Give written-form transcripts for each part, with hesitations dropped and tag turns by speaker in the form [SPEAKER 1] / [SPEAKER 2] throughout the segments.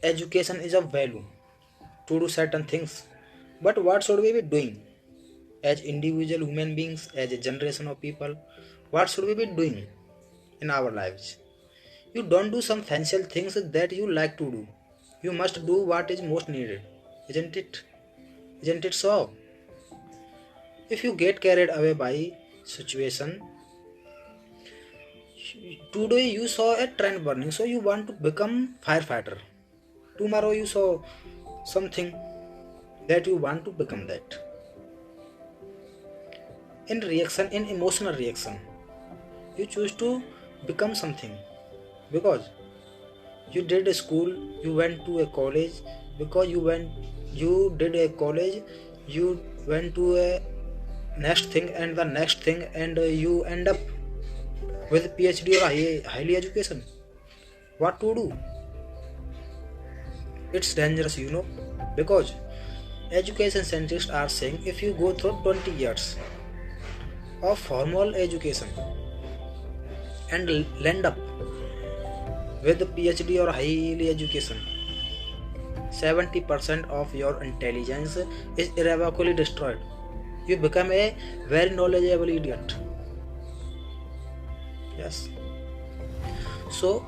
[SPEAKER 1] education is a value to do certain things. But what should we be doing as individual human beings, as a generation of people? What should we be doing in our lives? You don't do some fancial things that you like to do. You must do what is most needed, isn't it? Isn't it so? If you get carried away by situation, today you saw a trend burning, so you want to become firefighter. Tomorrow you saw something that you want to become that. In reaction, in emotional reaction, you choose to become something because you did a school, you went to a college, because you did a college, you went to a next thing and the next thing, and you end up with PhD or highly education. What to do? It's dangerous, because education scientists are saying if you go through 20 years of formal education and land up with a PhD or highly education, 70% of your intelligence is irrevocably destroyed. You become a very knowledgeable idiot. Yes. So,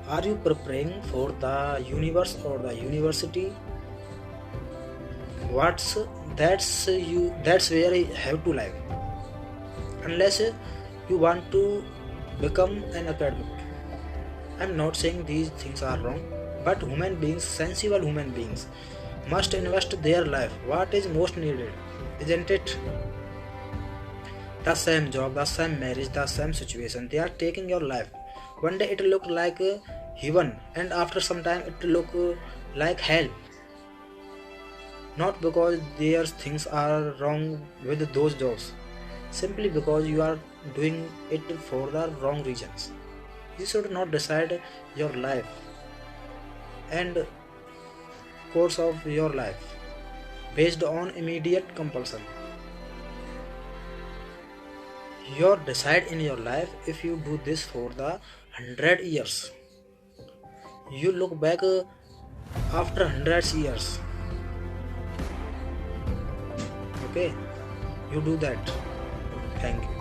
[SPEAKER 1] are you preparing for the universe or the university? What's that's where you have to live. Unless you want to become an academic. I'm not saying these things are wrong, but human beings, sensible human beings, must invest their life. What is most needed, isn't it? The same job, the same marriage, the same situation. They are taking your life. One day it look like heaven, and after some time it look like hell. Not because their things are wrong with those jobs, simply because you are doing it for the wrong reasons. You should not decide your life and course of your life based on immediate compulsion. You decide in your life if you do this for the 100 years. You look back after hundreds years. Okay, you do that. Thank you.